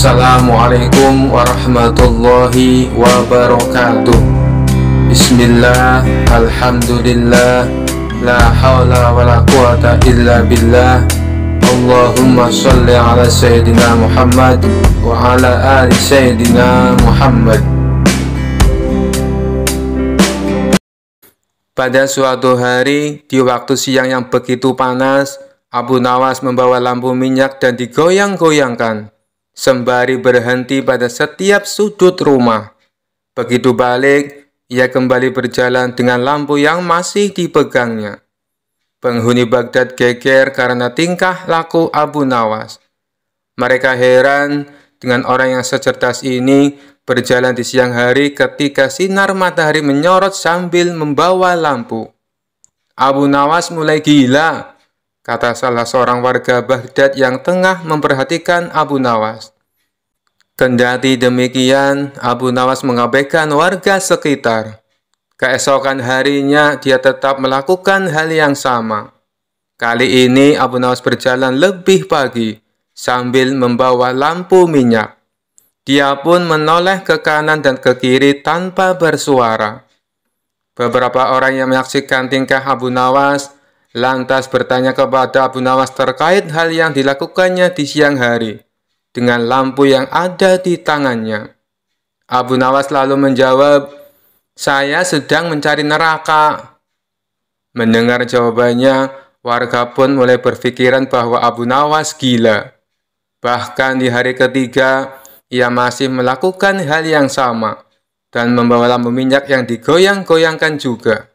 Assalamualaikum warahmatullahi wabarakatuh. Bismillah, alhamdulillah, la hawla wa la quwata illa billah. Allahumma sholli ala Sayyidina Muhammad wa ala ali Sayyidina Muhammad. Pada suatu hari, di waktu siang yang begitu panas, Abu Nawas membawa lampu minyak dan digoyang-goyangkan sembari berhenti pada setiap sudut rumah. Begitu balik, ia kembali berjalan dengan lampu yang masih dipegangnya. Penghuni Baghdad geger karena tingkah laku Abu Nawas. Mereka heran dengan orang yang secerdas ini berjalan di siang hari ketika sinar matahari menyorot sambil membawa lampu. Abu Nawas mulai gila, kata salah seorang warga Baghdad yang tengah memperhatikan Abu Nawas. Kendati demikian, Abu Nawas mengabaikan warga sekitar. Keesokan harinya, dia tetap melakukan hal yang sama. Kali ini, Abu Nawas berjalan lebih pagi, sambil membawa lampu minyak. Dia pun menoleh ke kanan dan ke kiri tanpa bersuara. Beberapa orang yang menyaksikan tingkah Abu Nawas lantas bertanya kepada Abu Nawas terkait hal yang dilakukannya di siang hari dengan lampu yang ada di tangannya. Abu Nawas lalu menjawab, "Saya sedang mencari neraka." Mendengar jawabannya, warga pun mulai berpikiran bahwa Abu Nawas gila. Bahkan di hari ketiga, ia masih melakukan hal yang sama dan membawa lampu minyak yang digoyang-goyangkan juga.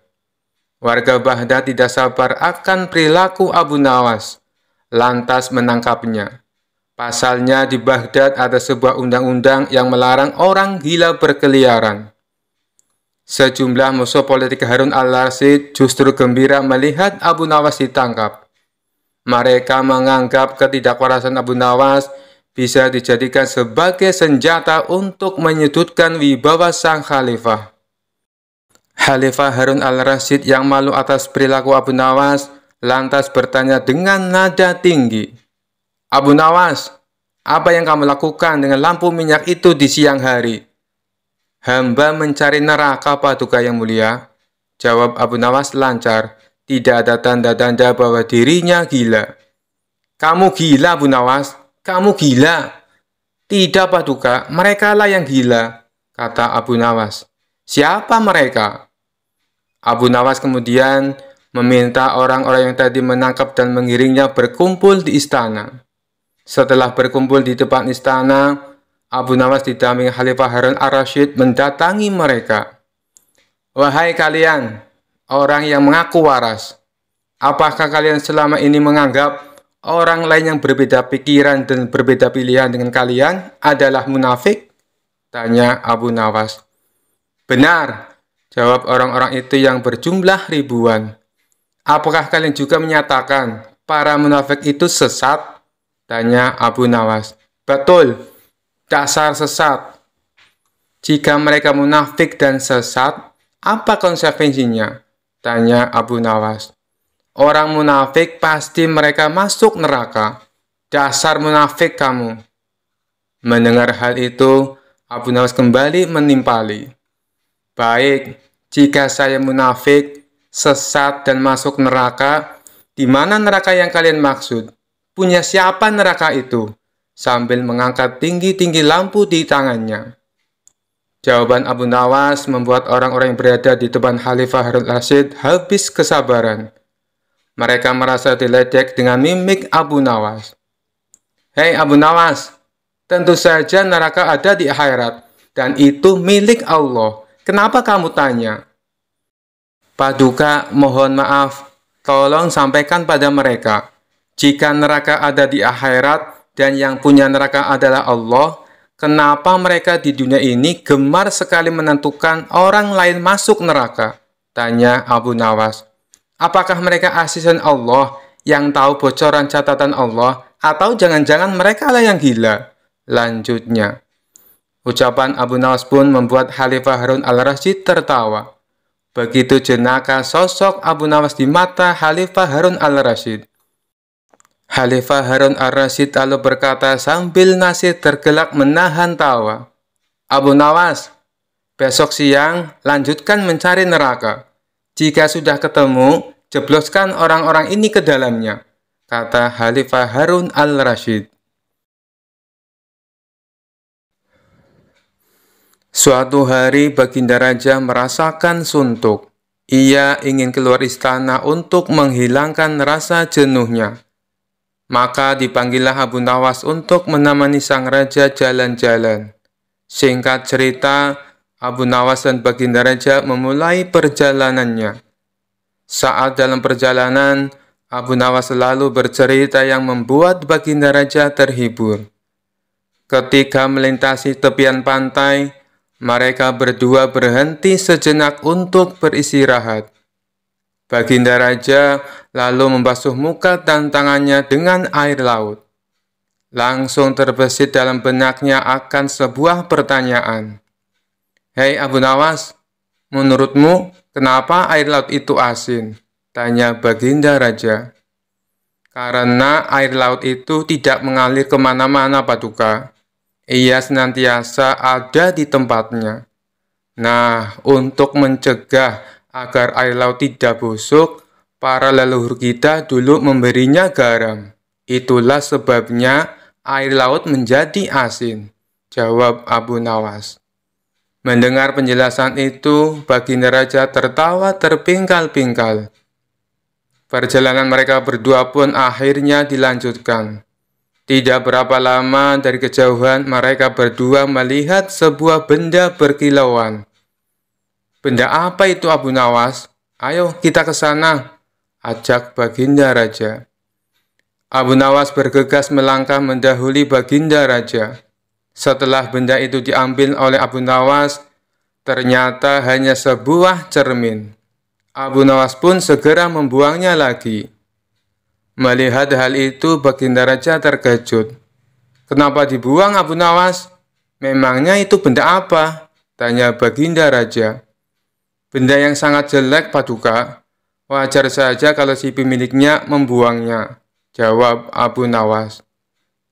Warga Baghdad tidak sabar akan perilaku Abu Nawas, lantas menangkapnya. Pasalnya di Baghdad ada sebuah undang-undang yang melarang orang gila berkeliaran. Sejumlah musuh politik Harun al-Rashid justru gembira melihat Abu Nawas ditangkap. Mereka menganggap ketidakwarasan Abu Nawas bisa dijadikan sebagai senjata untuk menyudutkan wibawa sang khalifah. Khalifah Harun al-Rashid yang malu atas perilaku Abu Nawas lantas bertanya dengan nada tinggi, "Abu Nawas, apa yang kamu lakukan dengan lampu minyak itu di siang hari?" "Hamba mencari neraka, Paduka yang mulia," jawab Abu Nawas lancar. Tidak ada tanda-tanda bahwa dirinya gila. "Kamu gila, Abu Nawas? Kamu gila?" "Tidak, Paduka, merekalah yang gila," kata Abu Nawas. "Siapa mereka?" Abu Nawas kemudian meminta orang-orang yang tadi menangkap dan mengiringnya berkumpul di istana. Setelah berkumpul di depan istana, Abu Nawas didampingi Khalifah Harun al-Rashid mendatangi mereka. "Wahai kalian, orang yang mengaku waras, apakah kalian selama ini menganggap orang lain yang berbeda pikiran dan berbeda pilihan dengan kalian adalah munafik?" tanya Abu Nawas. "Benar," jawab orang-orang itu yang berjumlah ribuan. "Apakah kalian juga menyatakan para munafik itu sesat?" tanya Abu Nawas. "Betul, dasar sesat." "Jika mereka munafik dan sesat, apa konsekuensinya?" tanya Abu Nawas. "Orang munafik pasti mereka masuk neraka. Dasar munafik kamu." Mendengar hal itu, Abu Nawas kembali menimpali. "Baik, jika saya munafik, sesat dan masuk neraka, di mana neraka yang kalian maksud? Punya siapa neraka itu?" sambil mengangkat tinggi-tinggi lampu di tangannya. Jawaban Abu Nawas membuat orang-orang yang berada di depan Khalifah Harun al-Rashid habis kesabaran. Mereka merasa diledek dengan mimik Abu Nawas. "Hei Abu Nawas, tentu saja neraka ada di akhirat, dan itu milik Allah. Kenapa kamu tanya?" "Paduka, mohon maaf, tolong sampaikan pada mereka, jika neraka ada di akhirat dan yang punya neraka adalah Allah, kenapa mereka di dunia ini gemar sekali menentukan orang lain masuk neraka?" tanya Abu Nawas. "Apakah mereka asisten Allah yang tahu bocoran catatan Allah, atau jangan-jangan mereka lah yang gila?" lanjutnya. Ucapan Abu Nawas pun membuat Khalifah Harun al-Rashid tertawa. Begitu jenaka sosok Abu Nawas di mata Khalifah Harun al-Rashid. Khalifah Harun ar-Rasyid lalu berkata sambil Nasir tergelak menahan tawa, "Abu Nawas, besok siang lanjutkan mencari neraka. Jika sudah ketemu, jebloskan orang-orang ini ke dalamnya," kata Khalifah Harun al-Rasyid. Suatu hari Baginda Raja merasakan suntuk. Ia ingin keluar istana untuk menghilangkan rasa jenuhnya. Maka dipanggillah Abu Nawas untuk menemani sang raja jalan-jalan. Singkat cerita, Abu Nawas dan Baginda Raja memulai perjalanannya. Saat dalam perjalanan, Abu Nawas selalu bercerita yang membuat Baginda Raja terhibur. Ketika melintasi tepian pantai, mereka berdua berhenti sejenak untuk beristirahat. Baginda Raja lalu membasuh muka dan tangannya dengan air laut. Langsung terbesit dalam benaknya akan sebuah pertanyaan. "Hei Abu Nawas, menurutmu kenapa air laut itu asin?" tanya Baginda Raja. "Karena air laut itu tidak mengalir kemana-mana, Paduka. Ia senantiasa ada di tempatnya. Nah, untuk mencegah agar air laut tidak busuk, para leluhur kita dulu memberinya garam. Itulah sebabnya air laut menjadi asin," jawab Abu Nawas. Mendengar penjelasan itu, Baginda Raja tertawa terpingkal-pingkal. Perjalanan mereka berdua pun akhirnya dilanjutkan. Tidak berapa lama dari kejauhan mereka berdua melihat sebuah benda berkilauan. "Benda apa itu Abu Nawas? Ayo kita ke sana," ajak Baginda Raja. Abu Nawas bergegas melangkah mendahului Baginda Raja. Setelah benda itu diambil oleh Abu Nawas, ternyata hanya sebuah cermin. Abu Nawas pun segera membuangnya lagi. Melihat hal itu, Baginda Raja terkejut. "Kenapa dibuang Abu Nawas? Memangnya itu benda apa?" tanya Baginda Raja. "Benda yang sangat jelek, Paduka. Wajar saja kalau si pemiliknya membuangnya," jawab Abu Nawas.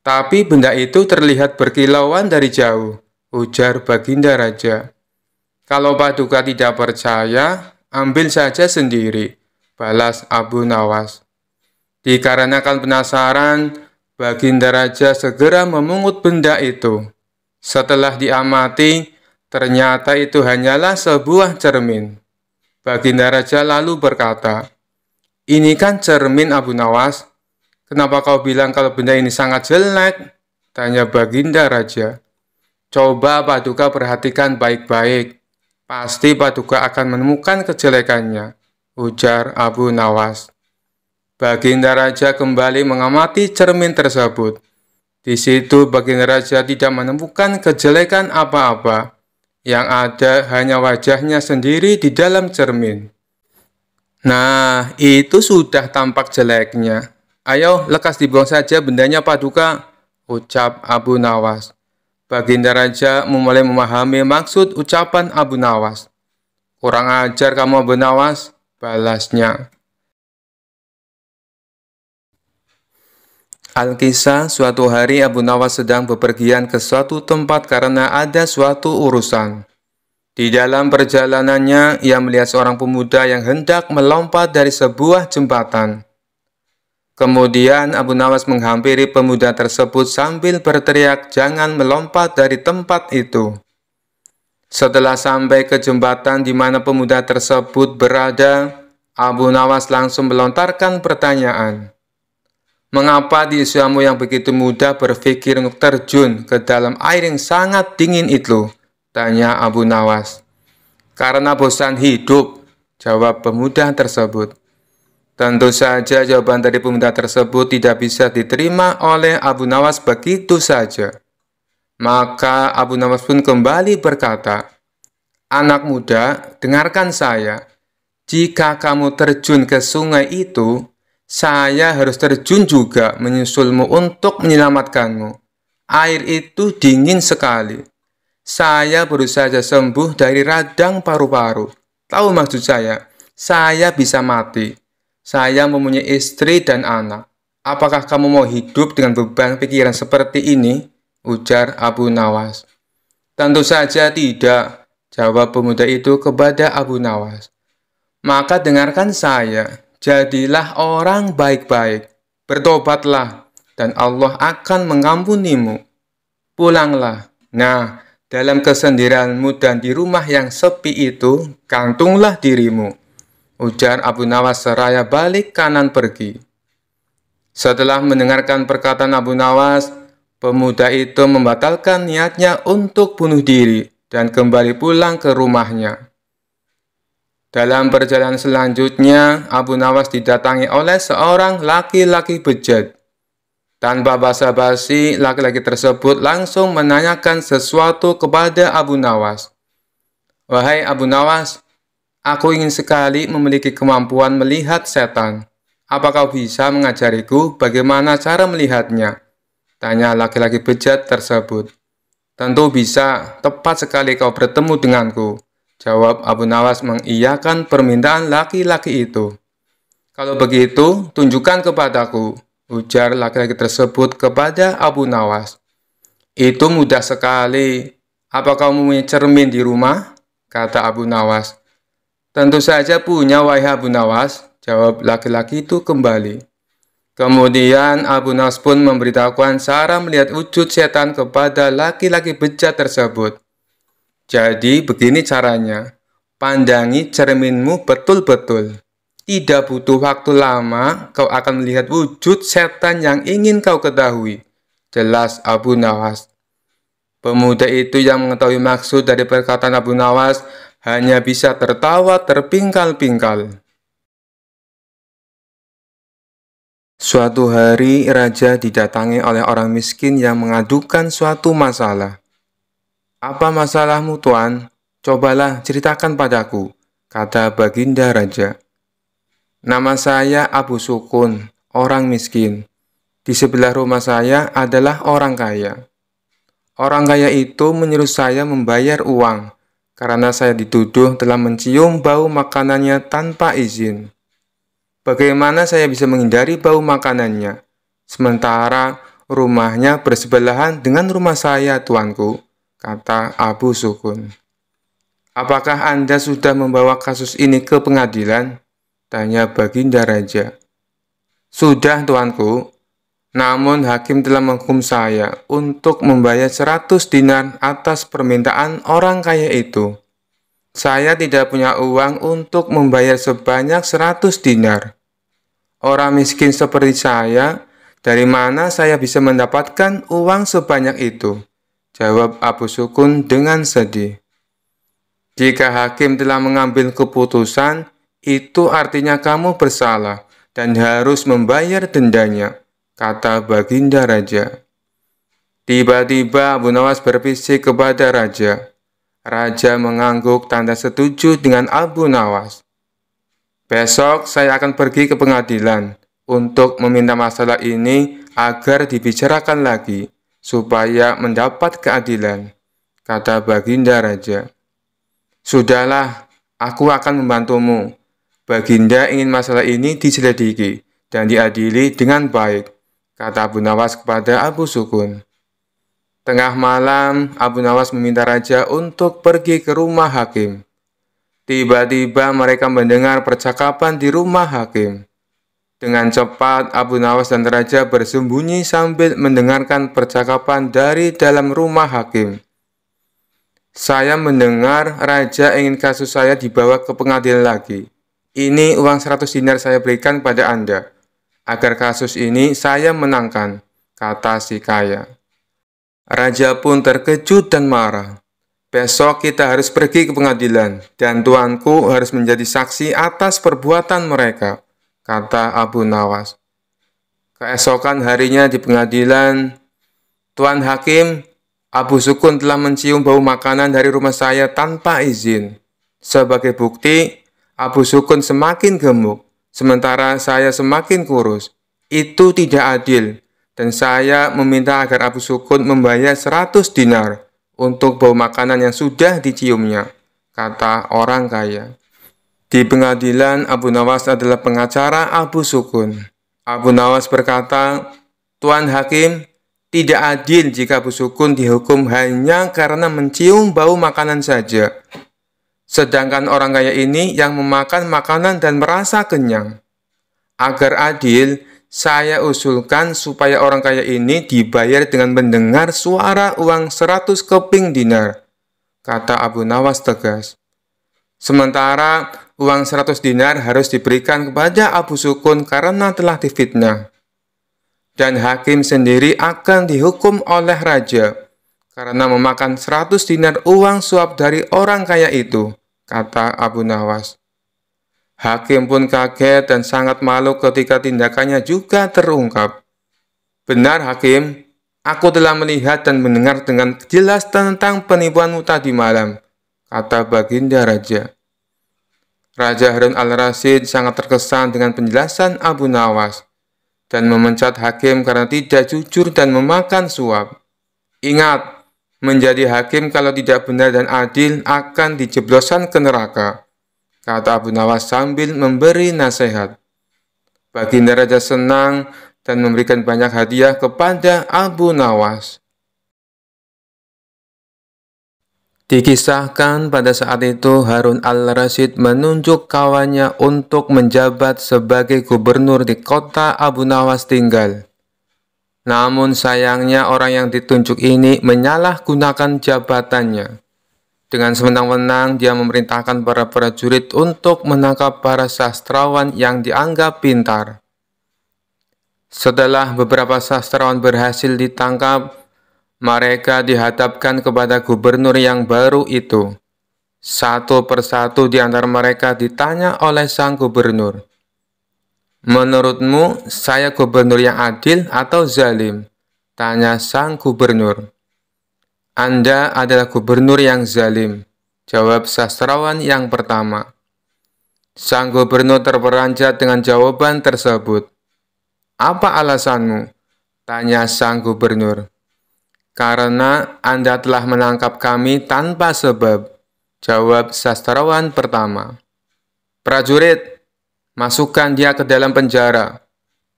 "Tapi benda itu terlihat berkilauan dari jauh," ujar Baginda Raja. "Kalau Paduka tidak percaya, ambil saja sendiri," balas Abu Nawas. Dikarenakan penasaran, Baginda Raja segera memungut benda itu. Setelah diamati, ternyata itu hanyalah sebuah cermin. Baginda Raja lalu berkata, "Ini kan cermin Abu Nawas. Kenapa kau bilang kalau benda ini sangat jelek?" tanya Baginda Raja. "Coba Paduka perhatikan baik-baik. Pasti Paduka akan menemukan kejelekannya," ujar Abu Nawas. Baginda Raja kembali mengamati cermin tersebut. Di situ Baginda Raja tidak menemukan kejelekan apa-apa. Yang ada hanya wajahnya sendiri di dalam cermin. "Nah, itu sudah tampak jeleknya. Ayo, lekas dibuang saja bendanya, Paduka," ucap Abu Nawas. Baginda Raja mulai memahami maksud ucapan Abu Nawas. "Kurang ajar kamu Abu Nawas," balasnya. Alkisah, suatu hari Abu Nawas sedang bepergian ke suatu tempat karena ada suatu urusan. Di dalam perjalanannya, ia melihat seorang pemuda yang hendak melompat dari sebuah jembatan. Kemudian Abu Nawas menghampiri pemuda tersebut sambil berteriak, "Jangan melompat dari tempat itu." Setelah sampai ke jembatan di mana pemuda tersebut berada, Abu Nawas langsung melontarkan pertanyaan. "Mengapa di usiamu yang begitu muda berpikir untuk terjun ke dalam air yang sangat dingin itu?" tanya Abu Nawas. "Karena bosan hidup," jawab pemuda tersebut. Tentu saja jawaban dari pemuda tersebut tidak bisa diterima oleh Abu Nawas begitu saja. Maka Abu Nawas pun kembali berkata, "Anak muda, dengarkan saya. Jika kamu terjun ke sungai itu, saya harus terjun juga menyusulmu untuk menyelamatkanmu. Air itu dingin sekali. Saya baru saja sembuh dari radang paru-paru. Tahu maksud saya bisa mati. Saya mempunyai istri dan anak. Apakah kamu mau hidup dengan beban pikiran seperti ini? Ujar Abu Nawas. Tentu saja tidak, jawab pemuda itu kepada Abu Nawas. Maka dengarkan saya, jadilah orang baik-baik, bertobatlah, dan Allah akan mengampunimu. Pulanglah. Nah, dalam kesendirianmu dan di rumah yang sepi itu, gantunglah dirimu. Ujar Abu Nawas seraya balik kanan pergi. Setelah mendengarkan perkataan Abu Nawas, pemuda itu membatalkan niatnya untuk bunuh diri dan kembali pulang ke rumahnya. Dalam perjalanan selanjutnya, Abu Nawas didatangi oleh seorang laki-laki bejat. Tanpa basa-basi, laki-laki tersebut langsung menanyakan sesuatu kepada Abu Nawas. Wahai Abu Nawas, aku ingin sekali memiliki kemampuan melihat setan. Apa kau bisa mengajariku bagaimana cara melihatnya? Tanya laki-laki bejat tersebut. Tentu bisa, tepat sekali kau bertemu denganku. Jawab Abu Nawas mengiyakan permintaan laki-laki itu. Kalau begitu, tunjukkan kepadaku, ujar laki-laki tersebut kepada Abu Nawas. Itu mudah sekali. Apa kau mempunyai cermin di rumah? Kata Abu Nawas. Tentu saja punya, wahai Abu Nawas, jawab laki-laki itu kembali. Kemudian Abu Nawas pun memberitahukan cara melihat wujud setan kepada laki-laki bejat tersebut. Jadi begini caranya, pandangi cerminmu betul-betul. Tidak butuh waktu lama, kau akan melihat wujud setan yang ingin kau ketahui. Jelas Abu Nawas. Pemuda itu yang mengetahui maksud dari perkataan Abu Nawas hanya bisa tertawa terpingkal-pingkal. Suatu hari, raja didatangi oleh orang miskin yang mengadukan suatu masalah. Apa masalahmu, Tuan? Cobalah ceritakan padaku, kata baginda raja. Nama saya Abu Sukun, orang miskin. Di sebelah rumah saya adalah orang kaya. Orang kaya itu menyuruh saya membayar uang, karena saya dituduh telah mencium bau makanannya tanpa izin. Bagaimana saya bisa menghindari bau makanannya? Sementara rumahnya bersebelahan dengan rumah saya, tuanku, kata Abu Sukun. Apakah Anda sudah membawa kasus ini ke pengadilan? Tanya baginda raja. Sudah, tuanku. Namun hakim telah menghukum saya untuk membayar 100 dinar atas permintaan orang kaya itu. Saya tidak punya uang untuk membayar sebanyak 100 dinar. Orang miskin seperti saya, dari mana saya bisa mendapatkan uang sebanyak itu? Jawab Abu Sukun dengan sedih. Jika hakim telah mengambil keputusan, itu artinya kamu bersalah dan harus membayar dendanya, kata baginda raja. Tiba-tiba Abu Nawas berbisik kepada raja. Raja mengangguk tanda setuju dengan Abu Nawas. Besok saya akan pergi ke pengadilan untuk meminta masalah ini agar dibicarakan lagi supaya mendapat keadilan, kata baginda raja. Sudahlah, aku akan membantumu. Baginda ingin masalah ini diselidiki dan diadili dengan baik, kata Abu Nawas kepada Abu Sukun. Tengah malam, Abu Nawas meminta raja untuk pergi ke rumah hakim. Tiba-tiba mereka mendengar percakapan di rumah hakim. Dengan cepat, Abu Nawas dan raja bersembunyi sambil mendengarkan percakapan dari dalam rumah hakim. Saya mendengar raja ingin kasus saya dibawa ke pengadilan lagi. Ini uang 100 dinar saya berikan pada Anda, agar kasus ini saya menangkan, kata si kaya. Raja pun terkejut dan marah. Besok kita harus pergi ke pengadilan, dan tuanku harus menjadi saksi atas perbuatan mereka, kata Abu Nawas. Keesokan harinya di pengadilan, Tuan Hakim, Abu Sukun telah mencium bau makanan dari rumah saya tanpa izin. Sebagai bukti, Abu Sukun semakin gemuk, sementara saya semakin kurus. Itu tidak adil, dan saya meminta agar Abu Sukun membayar 100 dinar untuk bau makanan yang sudah diciumnya, kata orang kaya. Di pengadilan, Abu Nawas adalah pengacara Abu Sukun. Abu Nawas berkata, "Tuan Hakim, tidak adil jika Bu Sukun dihukum hanya karena mencium bau makanan saja. Sedangkan orang kaya ini yang memakan makanan dan merasa kenyang. Agar adil, saya usulkan supaya orang kaya ini dibayar dengan mendengar suara uang 100 keping dinar," kata Abu Nawas tegas. Sementara uang 100 dinar harus diberikan kepada Abu Sukun karena telah difitnah. Dan hakim sendiri akan dihukum oleh raja karena memakan 100 dinar uang suap dari orang kaya itu, kata Abu Nawas. Hakim pun kaget dan sangat malu ketika tindakannya juga terungkap. "Benar, Hakim, aku telah melihat dan mendengar dengan jelas tentang penipuanmu tadi malam," kata baginda raja. Raja Harun al-Rasyid sangat terkesan dengan penjelasan Abu Nawas dan memecat hakim karena tidak jujur dan memakan suap. "Ingat, menjadi hakim kalau tidak benar dan adil akan dijebloskan ke neraka," kata Abu Nawas sambil memberi nasihat. Baginda raja senang dan memberikan banyak hadiah kepada Abu Nawas. Dikisahkan pada saat itu Harun al-Rasyid menunjuk kawannya untuk menjabat sebagai gubernur di kota Abu Nawas tinggal. Namun sayangnya orang yang ditunjuk ini menyalahgunakan jabatannya. Dengan sewenang-wenang dia memerintahkan para prajurit untuk menangkap para sastrawan yang dianggap pintar. Setelah beberapa sastrawan berhasil ditangkap, mereka dihadapkan kepada gubernur yang baru itu. Satu persatu di antara mereka ditanya oleh sang gubernur, "Menurutmu, saya gubernur yang adil atau zalim?" tanya sang gubernur. "Anda adalah gubernur yang zalim," jawab sastrawan yang pertama. Sang gubernur terperanjat dengan jawaban tersebut. "Apa alasanmu?" tanya sang gubernur. "Karena Anda telah menangkap kami tanpa sebab," jawab sastrawan pertama. "Prajurit, masukkan dia ke dalam penjara.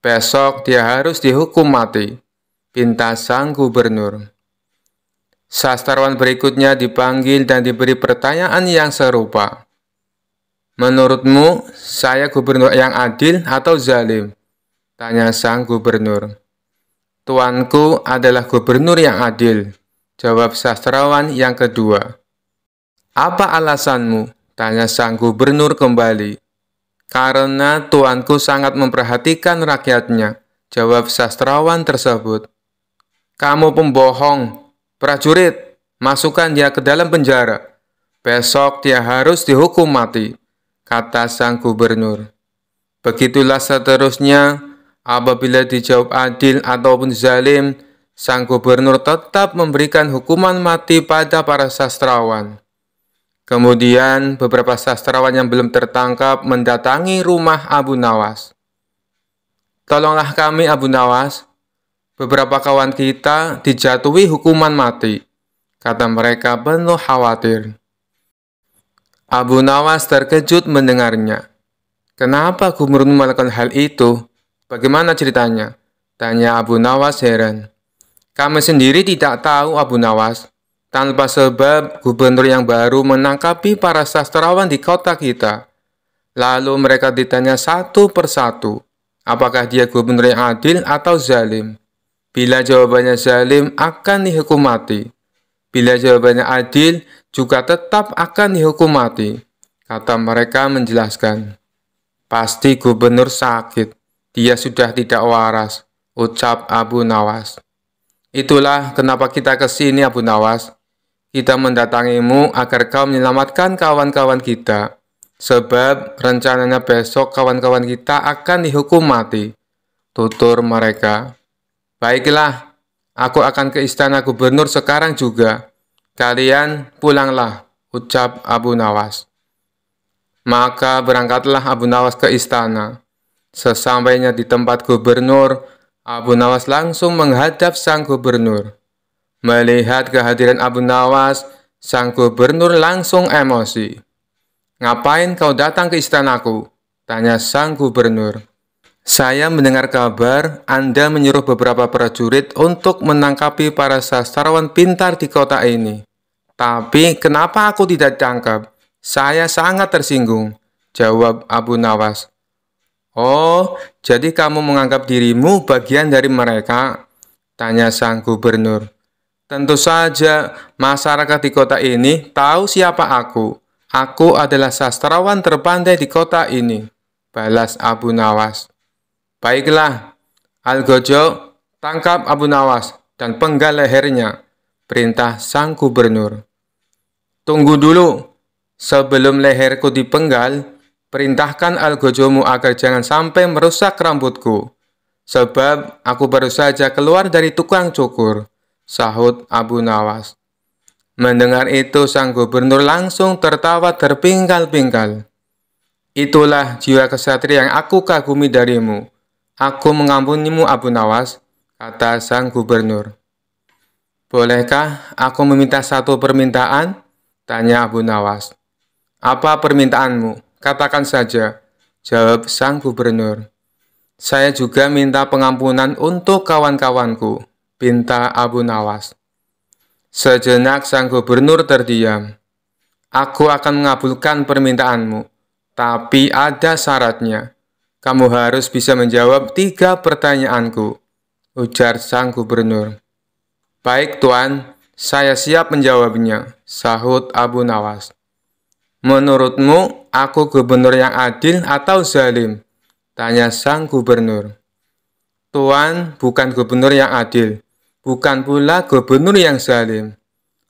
Besok dia harus dihukum mati," pinta sang gubernur. Sastrawan berikutnya dipanggil dan diberi pertanyaan yang serupa. "Menurutmu, saya gubernur yang adil atau zalim?" tanya sang gubernur. "Tuanku adalah gubernur yang adil," jawab sastrawan yang kedua. "Apa alasanmu?" tanya sang gubernur kembali. "Karena tuanku sangat memperhatikan rakyatnya," jawab sastrawan tersebut. "Kamu pembohong. Prajurit, masukkan dia ke dalam penjara. Besok dia harus dihukum mati," kata sang gubernur. Begitulah seterusnya. Apabila dijawab adil ataupun zalim, sang gubernur tetap memberikan hukuman mati pada para sastrawan. Kemudian beberapa sastrawan yang belum tertangkap mendatangi rumah Abu Nawas. "Tolonglah kami, Abu Nawas. Beberapa kawan kita dijatuhi hukuman mati," kata mereka penuh khawatir. Abu Nawas terkejut mendengarnya. "Kenapa gubernur melakukan hal itu? Bagaimana ceritanya?" tanya Abu Nawas heran. "Kami sendiri tidak tahu, Abu Nawas. Tanpa sebab, gubernur yang baru menangkapi para sastrawan di kota kita. Lalu mereka ditanya satu persatu, apakah dia gubernur yang adil atau zalim. Bila jawabannya zalim, akan dihukum mati. Bila jawabannya adil, juga tetap akan dihukum mati," kata mereka menjelaskan. "Pasti gubernur sakit. Dia sudah tidak waras," ucap Abu Nawas. "Itulah kenapa kita ke sini, Abu Nawas. Kita mendatangimu agar kau menyelamatkan kawan-kawan kita. Sebab rencananya besok kawan-kawan kita akan dihukum mati," tutur mereka. "Baiklah, aku akan ke istana gubernur sekarang juga. Kalian pulanglah," ucap Abu Nawas. Maka berangkatlah Abu Nawas ke istana. Sesampainya di tempat gubernur, Abu Nawas langsung menghadap sang gubernur. Melihat kehadiran Abu Nawas, sang gubernur langsung emosi. "Ngapain kau datang ke istanaku?" tanya sang gubernur. Saya mendengar kabar Anda menyuruh beberapa prajurit untuk menangkapi para sastrawan pintar di kota ini. Tapi kenapa aku tidak tangkap? Saya sangat tersinggung, jawab Abu Nawas. Oh, jadi kamu menganggap dirimu bagian dari mereka? Tanya sang gubernur. Tentu saja, masyarakat di kota ini tahu siapa aku. Aku adalah sastrawan terpandai di kota ini, balas Abu Nawas. Baiklah, Algojo, tangkap Abu Nawas dan penggal lehernya, perintah sang gubernur. Tunggu dulu, sebelum leherku dipenggal, perintahkan Algojomu agar jangan sampai merusak rambutku, sebab aku baru saja keluar dari tukang cukur, sahut Abu Nawas. Mendengar itu, sang gubernur langsung tertawa terpingkal-pingkal. Itulah jiwa kesatria yang aku kagumi darimu. Aku mengampunimu, Abu Nawas, kata sang gubernur. Bolehkah aku meminta satu permintaan? Tanya Abu Nawas. Apa permintaanmu? Katakan saja, jawab sang gubernur. Saya juga minta pengampunan untuk kawan-kawanku, pinta Abu Nawas. Sejenak sang gubernur terdiam. Aku akan mengabulkan permintaanmu, tapi ada syaratnya. Kamu harus bisa menjawab 3 pertanyaanku, ujar sang gubernur. Baik Tuan, saya siap menjawabnya, sahut Abu Nawas. Menurutmu, aku gubernur yang adil atau zalim? Tanya sang gubernur. Tuan bukan gubernur yang adil, bukan pula gubernur yang zalim.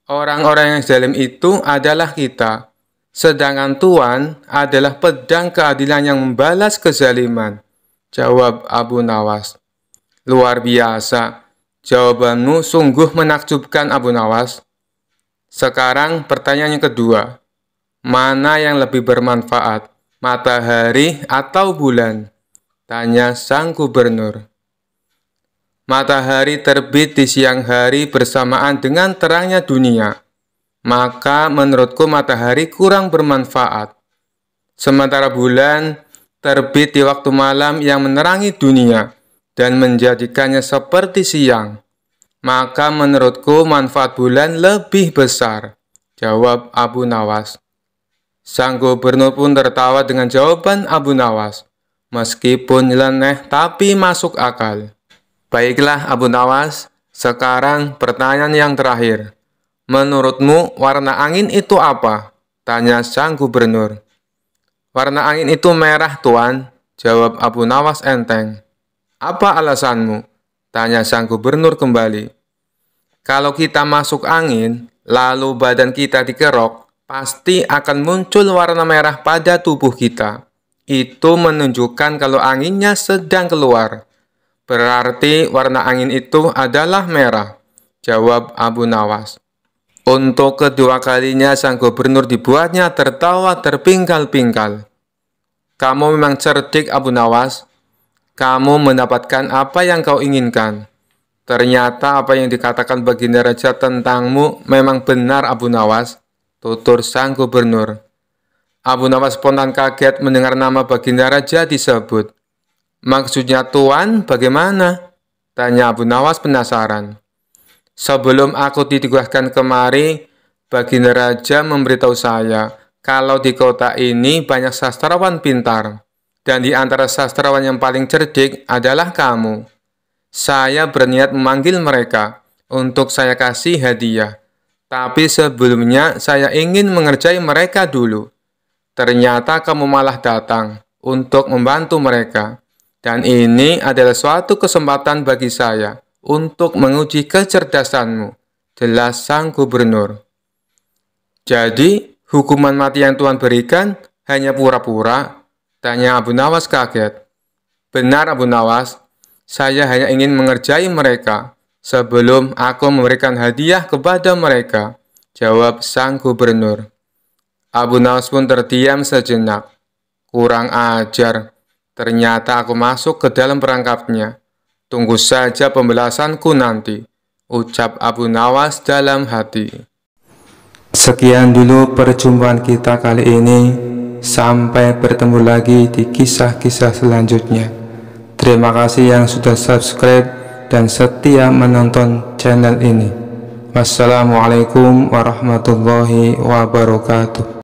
Orang-orang yang zalim itu adalah kita, sedangkan Tuan adalah pedang keadilan yang membalas kezaliman, jawab Abu Nawas. Luar biasa, jawabanmu sungguh menakjubkan, Abu Nawas. Sekarang pertanyaan yang kedua. Mana yang lebih bermanfaat, matahari atau bulan? Tanya sang gubernur. Matahari terbit di siang hari bersamaan dengan terangnya dunia. Maka menurutku matahari kurang bermanfaat. Sementara bulan terbit di waktu malam yang menerangi dunia dan menjadikannya seperti siang. Maka menurutku manfaat bulan lebih besar, jawab Abu Nawas. Sang gubernur pun tertawa dengan jawaban Abu Nawas. Meskipun nyeleneh tapi masuk akal. Baiklah Abu Nawas, sekarang pertanyaan yang terakhir. Menurutmu warna angin itu apa? Tanya sang gubernur. Warna angin itu merah, Tuan, jawab Abu Nawas enteng. Apa alasanmu? Tanya sang gubernur kembali. Kalau kita masuk angin, lalu badan kita dikerok, pasti akan muncul warna merah pada tubuh kita. Itu menunjukkan kalau anginnya sedang keluar. Berarti warna angin itu adalah merah, jawab Abu Nawas. Untuk kedua kalinya sang gubernur dibuatnya tertawa terpingkal-pingkal. Kamu memang cerdik, Abu Nawas. Kamu mendapatkan apa yang kau inginkan. Ternyata apa yang dikatakan Baginda Raja tentangmu memang benar, Abu Nawas, tutur sang gubernur. Abu Nawas spontan kaget mendengar nama Baginda Raja disebut. Maksudnya Tuan bagaimana? Tanya Abu Nawas penasaran. Sebelum aku ditugaskan kemari, Baginda Raja memberitahu saya kalau di kota ini banyak sastrawan pintar, dan di antara sastrawan yang paling cerdik adalah kamu. Saya berniat memanggil mereka untuk saya kasih hadiah. Tapi sebelumnya saya ingin mengerjai mereka dulu. Ternyata kamu malah datang untuk membantu mereka. Dan ini adalah suatu kesempatan bagi saya untuk menguji kecerdasanmu, jelas sang gubernur. Jadi, hukuman mati yang Tuhan berikan hanya pura-pura? Tanya Abu Nawas kaget. Benar Abu Nawas, saya hanya ingin mengerjai mereka sebelum aku memberikan hadiah kepada mereka, jawab sang gubernur. Abu Nawas pun terdiam sejenak. Kurang ajar, ternyata aku masuk ke dalam perangkapnya. Tunggu saja pembalasanku nanti, ucap Abu Nawas dalam hati. Sekian dulu perjumpaan kita kali ini. Sampai bertemu lagi di kisah-kisah selanjutnya. Terima kasih yang sudah subscribe dan setia menonton channel ini. Wassalamualaikum warahmatullahi wabarakatuh.